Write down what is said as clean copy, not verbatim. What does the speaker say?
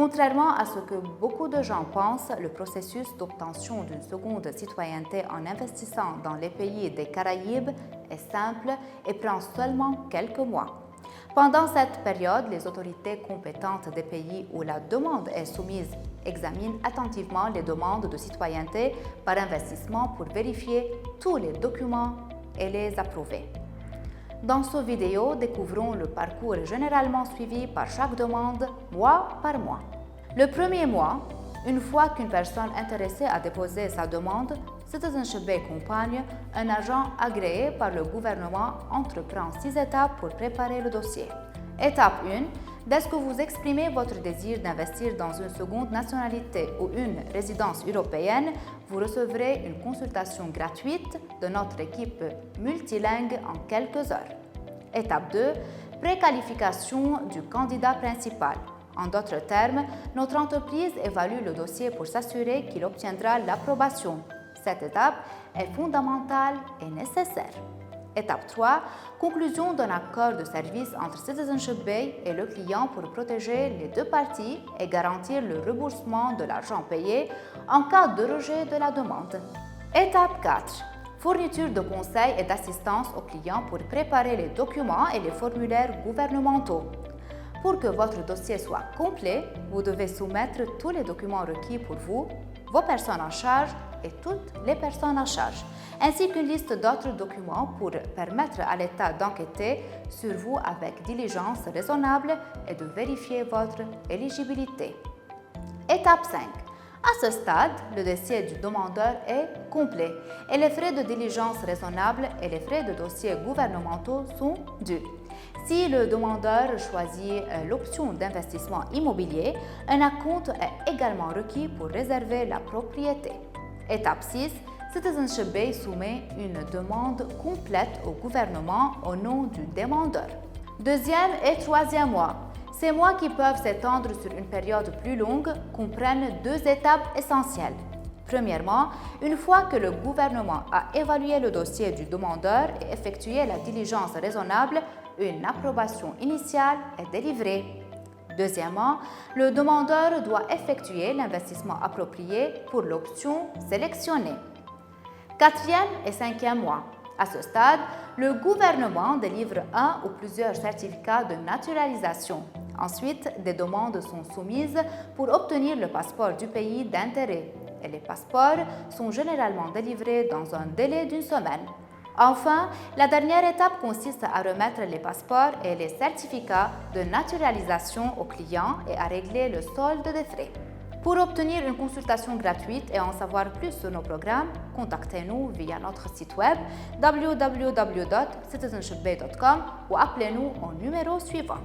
Contrairement à ce que beaucoup de gens pensent, le processus d'obtention d'une seconde citoyenneté en investissant dans les pays des Caraïbes est simple et prend seulement quelques mois. Pendant cette période, les autorités compétentes des pays où la demande est soumise examinent attentivement les demandes de citoyenneté par investissement pour vérifier tous les documents et les approuver. Dans cette vidéo, découvrons le parcours généralement suivi par chaque demande, mois par mois. Le premier mois, une fois qu'une personne intéressée a déposé sa demande, Citizenship Bay Compagnie, un agent agréé par le gouvernement, entreprend 6 étapes pour préparer le dossier. Étape 1. Dès que vous exprimez votre désir d'investir dans une seconde nationalité ou une résidence européenne, vous recevrez une consultation gratuite de notre équipe multilingue en quelques heures. Étape 2. Préqualification du candidat principal. En d'autres termes, notre entreprise évalue le dossier pour s'assurer qu'il obtiendra l'approbation. Cette étape est fondamentale et nécessaire. Étape 3. Conclusion d'un accord de service entre Citizenship Bay et le client pour protéger les deux parties et garantir le remboursement de l'argent payé en cas de rejet de la demande. Étape 4. Fourniture de conseils et d'assistance aux clients pour préparer les documents et les formulaires gouvernementaux. Pour que votre dossier soit complet, vous devez soumettre tous les documents requis pour vous, vos personnes en charge et toutes les personnes en charge, ainsi qu'une liste d'autres documents pour permettre à l'État d'enquêter sur vous avec diligence raisonnable et de vérifier votre éligibilité. Étape 5. À ce stade, le dossier du demandeur est complet et les frais de diligence raisonnables et les frais de dossier gouvernementaux sont dus. Si le demandeur choisit l'option d'investissement immobilier, un acompte est également requis pour réserver la propriété. Étape 6. Citizenship Bay soumet une demande complète au gouvernement au nom du demandeur. Deuxième et troisième mois. Ces mois qui peuvent s'étendre sur une période plus longue comprennent 2 étapes essentielles. Premièrement, une fois que le gouvernement a évalué le dossier du demandeur et effectué la diligence raisonnable, une approbation initiale est délivrée. Deuxièmement, le demandeur doit effectuer l'investissement approprié pour l'option sélectionnée. Quatrième et cinquième mois. À ce stade, le gouvernement délivre un ou plusieurs certificats de naturalisation. Ensuite, des demandes sont soumises pour obtenir le passeport du pays d'intérêt et les passeports sont généralement délivrés dans un délai d'1 semaine. Enfin, la dernière étape consiste à remettre les passeports et les certificats de naturalisation aux clients et à régler le solde des frais. Pour obtenir une consultation gratuite et en savoir plus sur nos programmes, contactez-nous via notre site web www.citizenshipbay.com ou appelez-nous au numéro suivant.